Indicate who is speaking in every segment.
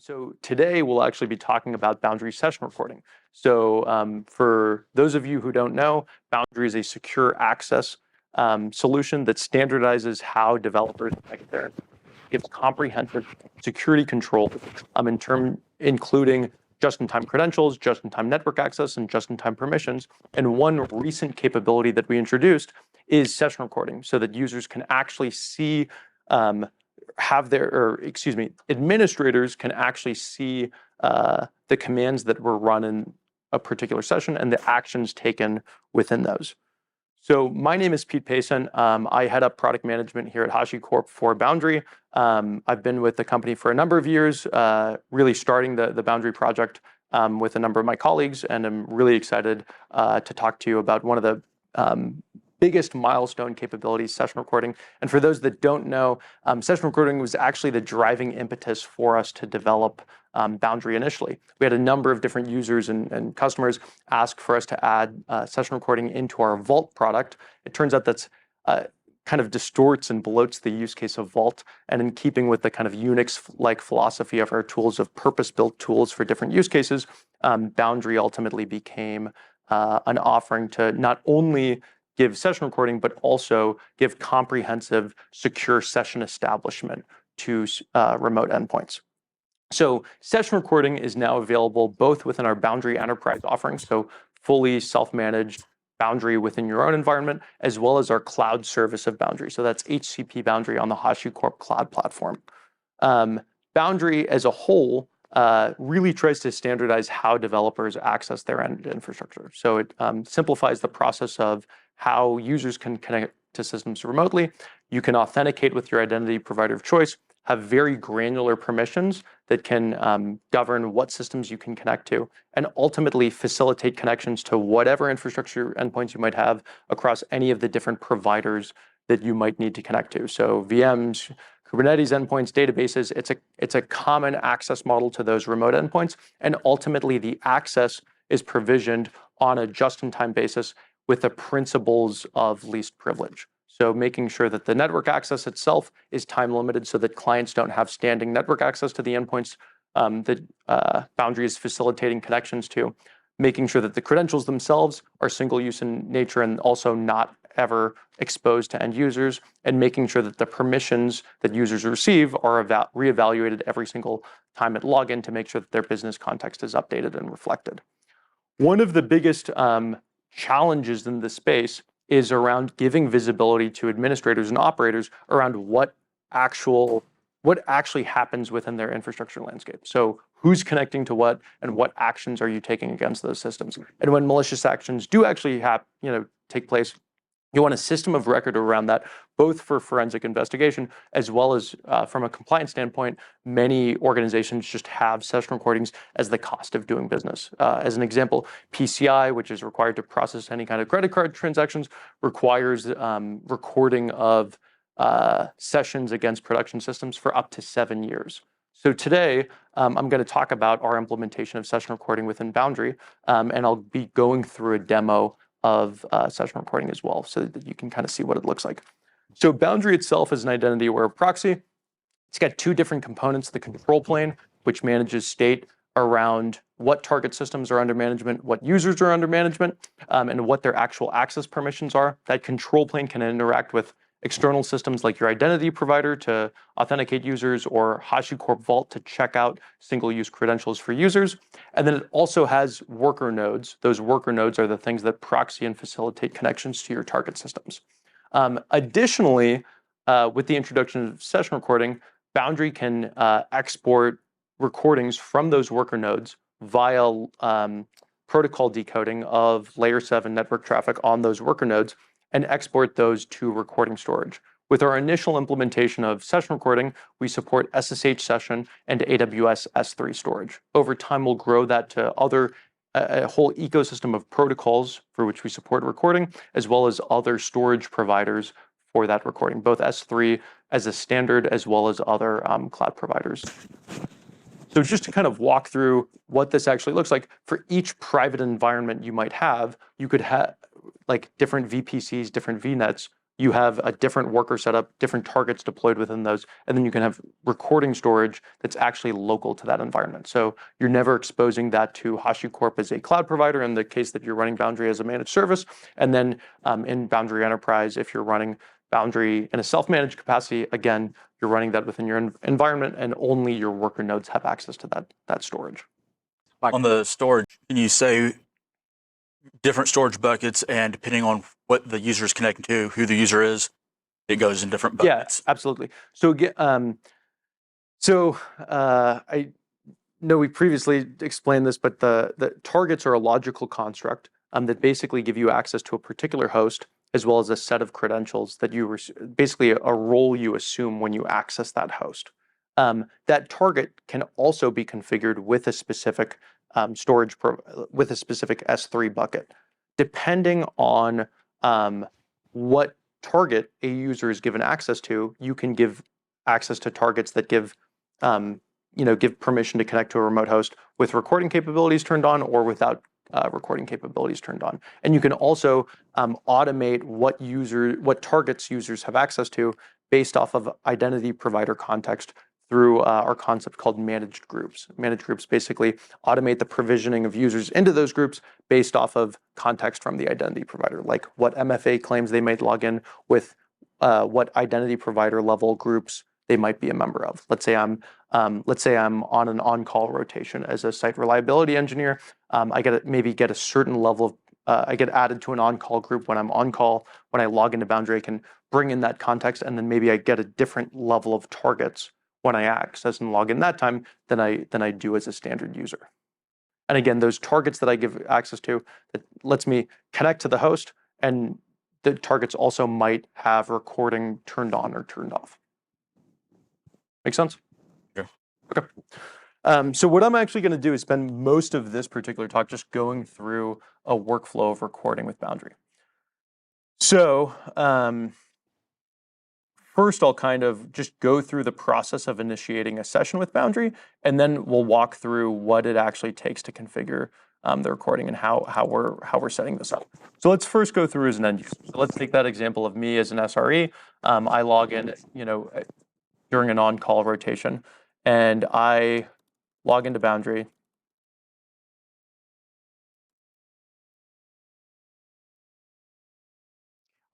Speaker 1: So today we'll actually be talking about Boundary session recording. So for those of you who don't know, Boundary is a secure access solution that standardizes how developers connect their, gives comprehensive security control including just-in-time credentials, just-in-time network access, and just-in-time permissions. And one recent capability that we introduced is session recording, so that users can actually see administrators can actually see the commands that were run in a particular session and the actions taken within those. So my name is Pete Payson. I head up product management here at HashiCorp for Boundary. I've been with the company for a number of years, really starting the Boundary project with a number of my colleagues, and I'm really excited to talk to you about one of the biggest milestone capabilities, session recording. And for those that don't know, session recording was actually the driving impetus for us to develop Boundary initially. We had a number of different users and customers ask for us to add session recording into our Vault product. It turns out that's kind of distorts and bloats the use case of Vault, and in keeping with the kind of Unix-like philosophy of our tools of purpose-built tools for different use cases, Boundary ultimately became an offering to not only give session recording, but also give comprehensive secure session establishment to remote endpoints. So session recording is now available both within our Boundary Enterprise offering, so fully self-managed Boundary within your own environment, as well as our cloud service of Boundary. So that's HCP Boundary on the HashiCorp cloud platform. Boundary as a whole really tries to standardize how developers access their end infrastructure. So it simplifies the process of how users can connect to systems remotely. You can authenticate with your identity provider of choice, have very granular permissions that can govern what systems you can connect to, and ultimately facilitate connections to whatever infrastructure endpoints you might have across any of the different providers that you might need to connect to. So VMs, Kubernetes endpoints, databases, it's a common access model to those remote endpoints, and ultimately the access is provisioned on a just-in-time basis with the principles of least privilege. So making sure that the network access itself is time limited so that clients don't have standing network access to the endpoints that Boundary is facilitating connections to, making sure that the credentials themselves are single use in nature and also not ever exposed to end users, and making sure that the permissions that users receive are reevaluated every single time at login to make sure that their business context is updated and reflected. One of the biggest challenges in this space is around giving visibility to administrators and operators around what actually happens within their infrastructure landscape. So who's connecting to what, and what actions are you taking against those systems? And when malicious actions do actually take place, you want a system of record around that, both for forensic investigation as well as from a compliance standpoint. Many organizations just have session recordings as the cost of doing business. As an example, PCI, which is required to process any kind of credit card transactions, requires recording of sessions against production systems for up to 7 years. So today, I'm going to talk about our implementation of session recording within Boundary, and I'll be going through a demo of session recording as well, so that you can kind of see what it looks like. So Boundary itself is an identity-aware proxy. It's got two different components: the control plane, which manages state around what target systems are under management, what users are under management, and what their actual access permissions are. That control plane can interact with external systems like your identity provider to authenticate users, or HashiCorp Vault to check out single-use credentials for users. And then it also has worker nodes. Those worker nodes are the things that proxy and facilitate connections to your target systems. Additionally, with the introduction of session recording, Boundary can export recordings from those worker nodes via protocol decoding of layer 7 network traffic on those worker nodes, and export those to recording storage. With our initial implementation of session recording, we support SSH session and AWS S3 storage. Over time, we'll grow that to a whole ecosystem of protocols for which we support recording, as well as other storage providers for that recording, both S3 as a standard, as well as other cloud providers. So just to kind of walk through what this actually looks like, for each private environment you might have, you could have like different VPCs, different VNets you have a different worker setup, different targets deployed within those, and then you can have recording storage that's actually local to that environment. So you're never exposing that to HashiCorp as a cloud provider in the case that you're running Boundary as a managed service. And then in Boundary Enterprise, if you're running Boundary in a self-managed capacity, again, you're running that within your environment, and only your worker nodes have access to that storage.
Speaker 2: On the storage, can you say different storage buckets, and depending on what the user is connecting to, who the user is, it goes in different buckets?
Speaker 1: Yeah, absolutely. So, I know we previously explained this, but the targets are a logical construct that basically give you access to a particular host, as well as a set of credentials that basically a role you assume when you access that host. That target can also be configured with a specific with a specific S3 bucket, depending on what target a user is given access to. You can give access to targets that give permission to connect to a remote host with recording capabilities turned on or without recording capabilities turned on. And you can also automate what targets users have access to based off of identity provider context through our concept called managed groups. Managed groups basically automate the provisioning of users into those groups based off of context from the identity provider, like what MFA claims they might log in with, what identity provider level groups they might be a member of. Let's say I'm on an on-call rotation as a site reliability engineer. I get a certain level of I get added to an on-call group when I'm on call. When I log into Boundary, I can bring in that context, and then maybe I get a different level of targets when I access and log in that time than I do as a standard user. And again, those targets that I give access to, that lets me connect to the host, and the targets also might have recording turned on or turned off. Make sense?
Speaker 2: Yeah.
Speaker 1: Okay. So what I'm actually going to do is spend most of this particular talk just going through a workflow of recording with Boundary. So first, I'll kind of just go through the process of initiating a session with Boundary, and then we'll walk through what it actually takes to configure the recording and how we're setting this up. So let's first go through as an end user. So let's take that example of me as an SRE. I log in, during an on-call rotation, and I log into Boundary.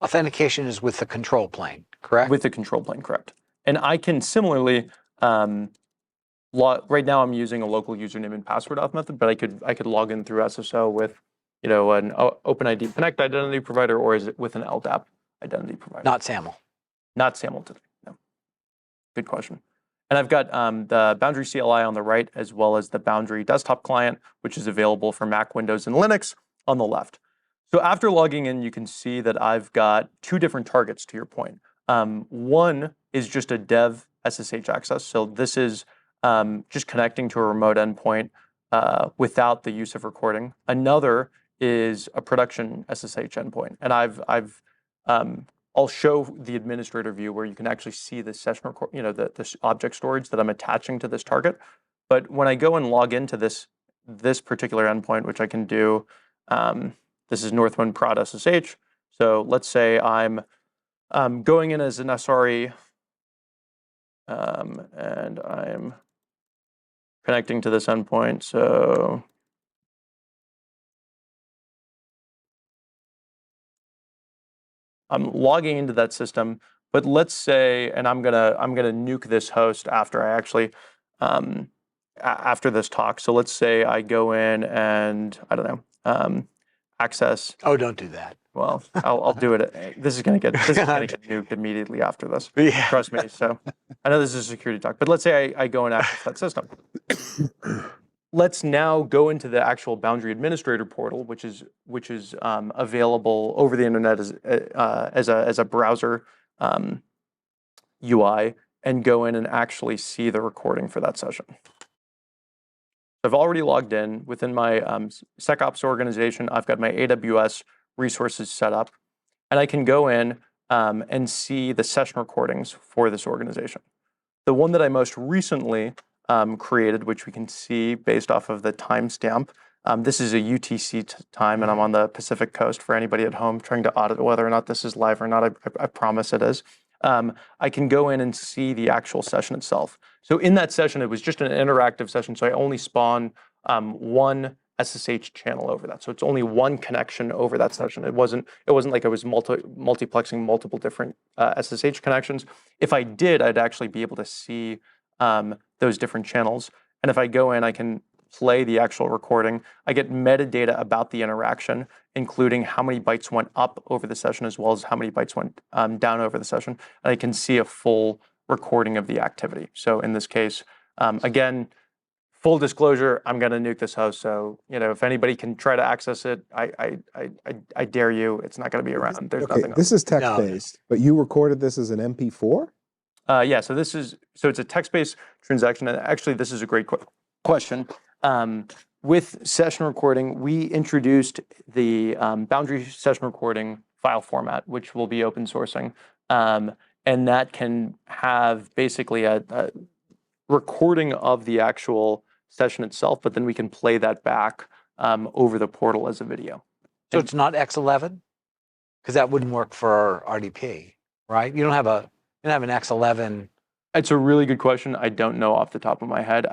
Speaker 3: Authentication is with the control plane, correct?
Speaker 1: With the control plane, correct. And I can similarly, right now I'm using a local username and password auth method, but I could log in through SSO with, an OpenID Connect identity provider, or is it with an LDAP identity provider?
Speaker 3: Not SAML.
Speaker 1: Not SAML today, no. Good question. And I've got the Boundary CLI on the right, as well as the Boundary desktop client, which is available for Mac, Windows, and Linux on the left. So after logging in, you can see that I've got two different targets, to your point. One is just a dev SSH access. So this is just connecting to a remote endpoint without the use of recording. Another is a production SSH endpoint. And I'll show the administrator view where you can actually see the session record, the object storage that I'm attaching to this target. But when I go and log into this particular endpoint, which I can do, this is Northwind prod SSH. So let's say I'm going in as an SRE, and I'm connecting to this endpoint. So I'm logging into that system, but let's say, and I'm gonna nuke this host after I actually after this talk. So let's say I go in and I don't know access.
Speaker 3: Oh, don't do that.
Speaker 1: Well, I'll do it. This is gonna get nuked immediately after this.
Speaker 3: Yeah.
Speaker 1: Trust me. So I know this is a security talk, but let's say I go and access that system. Let's now go into the actual Boundary administrator portal, which is available over the internet as a browser UI, and go in and actually see the recording for that session. I've already logged in within my SecOps organization. I've got my AWS resources set up, and I can go in and see the session recordings for this organization. The one that I most recently created, which we can see based off of the timestamp This is a UTC time, and I'm on the Pacific Coast for anybody at home trying to audit whether or not this is live or not. I promise it is. I can go in and see the actual session itself. So in that session, it was just an interactive session. So I only spawn one SSH channel over that. So it's only one connection over that session. It wasn't like I was multiplexing multiple different SSH connections. If I did, I'd actually be able to see those different channels. And if I go in, I can play the actual recording. I get metadata about the interaction, including how many bytes went up over the session as well as how many bytes went down over the session. And I can see a full recording of the activity. So in this case, again, full disclosure, I'm going to nuke this host. So, if anybody can try to access it, I dare you. It's not going to be around. There's nothing else.
Speaker 4: This is text-based, but you recorded this as an MP4?
Speaker 1: Yeah, so it's a text-based transaction. And actually, this is a great question. With session recording, we introduced the Boundary session recording file format, which we'll be open sourcing. And that can have basically a recording of the actual session itself, but then we can play that back over the portal as a video.
Speaker 3: So it's not X11? Because that wouldn't work for RDP, right? You don't have an X11.
Speaker 1: It's a really good question. I don't know off the top of my head.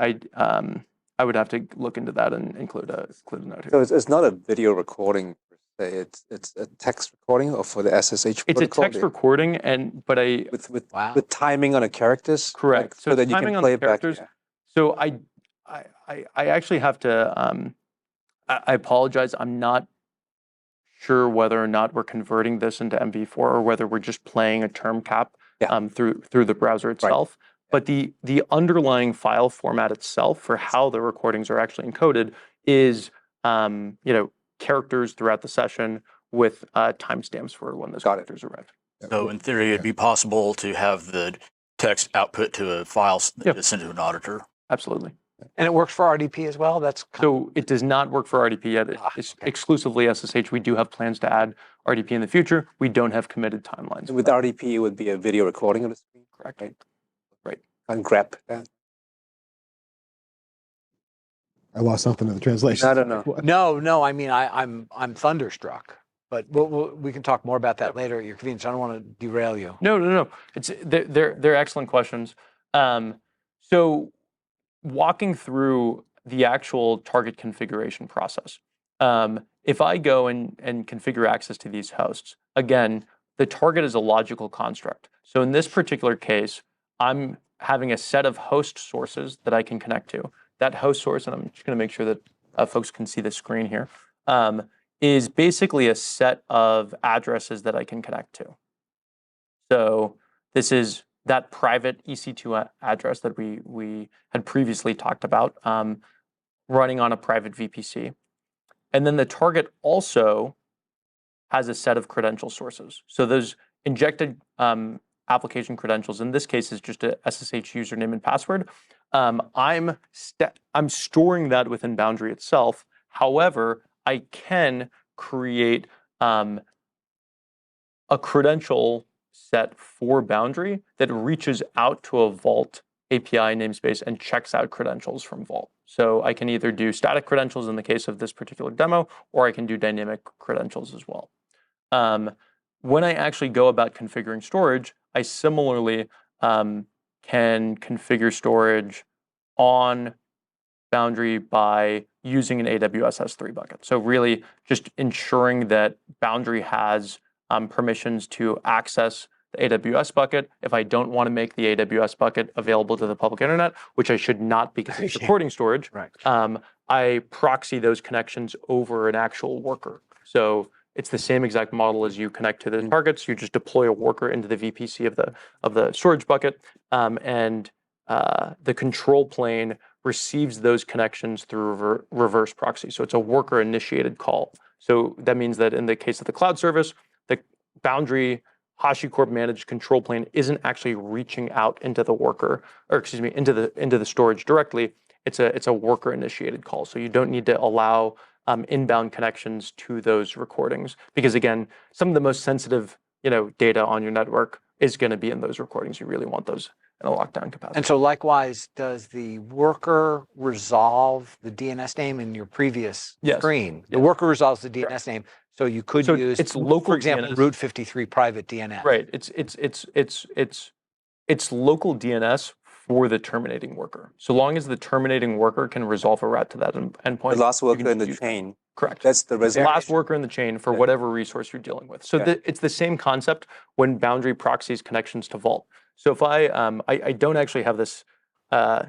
Speaker 1: I would have to look into that and include a note here.
Speaker 5: So it's not a video recording per se. It's a text recording or for the SSH
Speaker 1: It's
Speaker 5: protocol?
Speaker 1: a text recording,
Speaker 5: with timing on the characters.
Speaker 1: Correct.
Speaker 5: So that you can play it back. Yeah.
Speaker 1: So I actually have to. I apologize. I'm not sure whether or not we're converting this into MP4 or whether we're just playing a term cap through the browser itself. Right. But the underlying file format itself for how the recordings are actually encoded is characters throughout the session with timestamps for when those characters arrive.
Speaker 2: So in theory, it'd be possible to have the text output to a file that is sent to an auditor.
Speaker 1: Absolutely.
Speaker 3: And it works for RDP as well?
Speaker 1: So it does not work for RDP yet. It's exclusively SSH. We do have plans to add RDP in the future. We don't have committed timelines.
Speaker 5: With RDP, it would be a video recording of the screen.
Speaker 1: Correct.
Speaker 5: Right. And grab that.
Speaker 4: I lost something in the translation.
Speaker 5: I don't know.
Speaker 3: No. I mean, I'm thunderstruck. But we can talk more about that later at your convenience. I don't want to derail you.
Speaker 1: No. They're excellent questions. So walking through the actual target configuration process. If I go and configure access to these hosts, again, the target is a logical construct. So in this particular case, I'm having a set of host sources that I can connect to. That host source, and I'm just going to make sure that folks can see the screen here, is basically a set of addresses that I can connect to. So this is that private EC2 address that we had previously talked about running on a private VPC. And then the target also has a set of credential sources. So those injected application credentials, in this case, is just a SSH username and password. I'm storing that within Boundary itself. However, I can create a credential set for Boundary that reaches out to a Vault API namespace and checks out credentials from Vault. So I can either do static credentials in the case of this particular demo, or I can do dynamic credentials as well. When I actually go about configuring storage, I similarly can configure storage on Boundary by using an AWS S3 bucket. So really just ensuring that Boundary has permissions to access the AWS bucket. If I don't want to make the AWS bucket available to the public internet, which I should not because it's recording storage, I proxy those connections over an actual worker. So it's the same exact model as you connect to the targets. You just deploy a worker into the VPC of the storage bucket, and the control plane receives those connections through reverse proxy. So it's a worker initiated call. So that means that in the case of the cloud service, the Boundary HashiCorp managed control plane isn't actually reaching out into the worker, or excuse me, into the storage directly. It's a worker initiated call. So you don't need to allow inbound connections to those recordings, because again, some of the most sensitive data on your network is going to be in those recordings. You really want those in a lockdown capacity.
Speaker 3: And so likewise, does the worker resolve the DNS name in your previous
Speaker 1: Yes.
Speaker 3: screen? The
Speaker 1: Yes.
Speaker 3: worker resolves the DNS name, so you could
Speaker 1: So
Speaker 3: use,
Speaker 1: it's local
Speaker 3: for example,
Speaker 1: DNS.
Speaker 3: root 53 private DNS.
Speaker 1: Right. It's local DNS for the terminating worker. So long as the terminating worker can resolve a route to that endpoint.
Speaker 5: The last
Speaker 1: you
Speaker 5: worker
Speaker 1: can
Speaker 5: in the
Speaker 1: use that.
Speaker 5: chain.
Speaker 1: Correct.
Speaker 5: That's the
Speaker 1: The last
Speaker 5: reservation.
Speaker 1: worker in the chain for
Speaker 5: Yeah.
Speaker 1: whatever resource you're dealing with. So
Speaker 5: Yeah.
Speaker 1: it's the same concept when Boundary proxies connections to Vault. So if I don't actually have this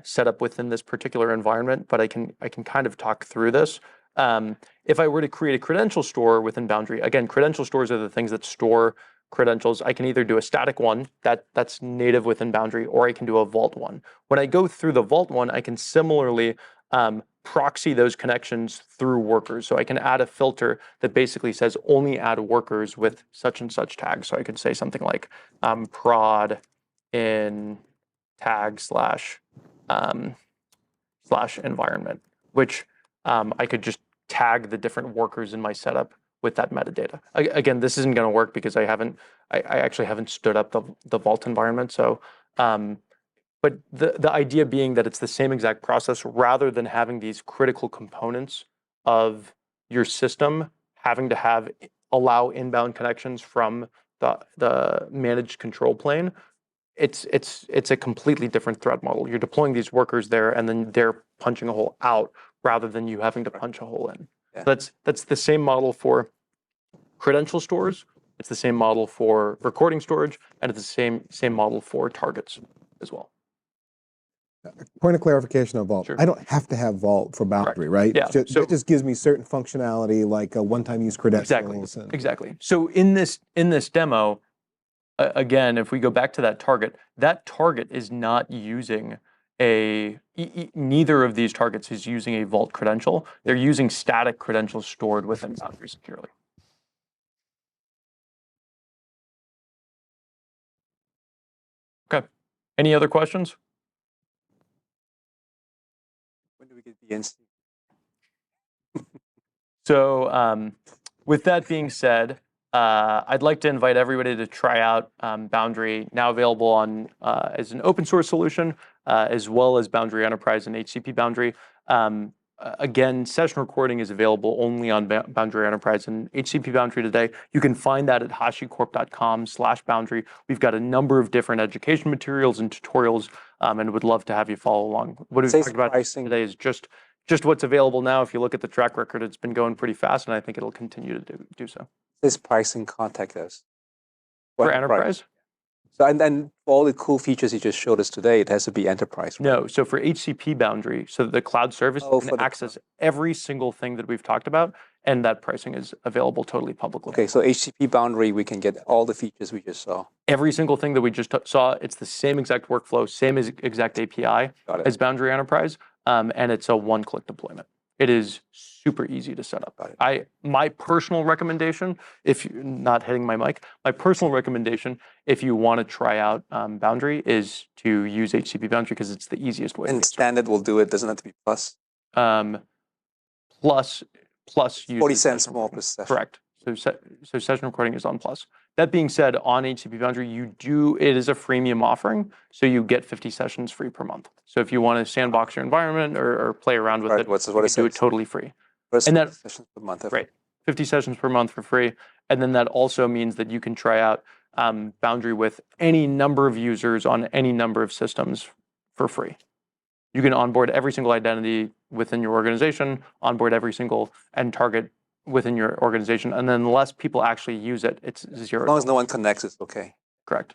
Speaker 1: set up within this particular environment, but I can kind of talk through this. If I were to create a credential store within Boundary, again, credential stores are the things that store credentials. I can either do a static one that's native within Boundary, or I can do a Vault one. When I go through the Vault one, I can similarly proxy those connections through workers. So I can add a filter that basically says only add workers with such and such tags. So I could say something like prod in tag slash environment, which I could just tag the different workers in my setup with that metadata. Again, this isn't going to work because I actually haven't stood up the Vault environment. So, but the idea being that it's the same exact process rather than having these critical components of your system having to allow inbound connections from the managed control plane. It's a completely different threat model. You're deploying these workers there, and then they're punching a hole out rather than you having to punch a hole in.
Speaker 5: Yeah.
Speaker 1: That's the same model for credential stores. It's the same model for recording storage, and it's the same model for targets as well.
Speaker 4: Point of clarification on Vault.
Speaker 1: Sure.
Speaker 4: I don't have to have Vault for Boundary, right?
Speaker 1: Yeah. So
Speaker 4: it just gives me certain functionality like a one-time use credentials.
Speaker 1: Exactly. So in this demo, again, if we go back to that target is not using neither of these targets is using a Vault credential. They're using static credentials stored within Boundary securely. Okay. Any other questions?
Speaker 5: When do we get the NC?
Speaker 1: So with that being said, I'd like to invite everybody to try out Boundary, now available on as an open source solution, as well as Boundary Enterprise and HCP Boundary. Again, session recording is available only on Boundary Enterprise and HCP Boundary today. You can find that at hashicorp.com/boundary. We've got a number of different education materials and tutorials, and would love to have you follow along. What we've talked about today is just what's available now. If you look at the track record, it's been going pretty fast, and I think it'll continue to do so.
Speaker 5: This pricing contact us.
Speaker 1: For Enterprise?
Speaker 5: So and then all the cool features you just showed us today, it has to be Enterprise. Right?
Speaker 1: No, so for HCP Boundary, so the cloud service can access every single thing that we've talked about, and that pricing is available totally publicly.
Speaker 5: Okay, so HCP Boundary, we can get all the features we just saw.
Speaker 1: Every single thing that we just saw, it's the same exact workflow, same exact API as Boundary Enterprise, and it's a one-click deployment. It is super easy to set up. My personal recommendation, if you're not hitting my mic, my personal recommendation, if you want to try out Boundary, is to use HCP Boundary because it's the easiest way.
Speaker 5: And standard will do it. Doesn't have to be plus.
Speaker 1: Plus
Speaker 5: 40 cents more per session.
Speaker 1: Correct. So session recording is on plus. That being said, on HCP Boundary, it is a freemium offering, so you get 50 sessions free per month. So if you want to sandbox your environment or play around with it, you can do it totally free.
Speaker 5: And that sessions per month.
Speaker 1: Right, 50 sessions per month for free, and then that also means that you can try out Boundary with any number of users on any number of systems for free. You can onboard every single identity within your organization, onboard every single end target within your organization, and then unless people actually use it, it's zero.
Speaker 5: As long as no one connects, it's okay.
Speaker 1: Correct.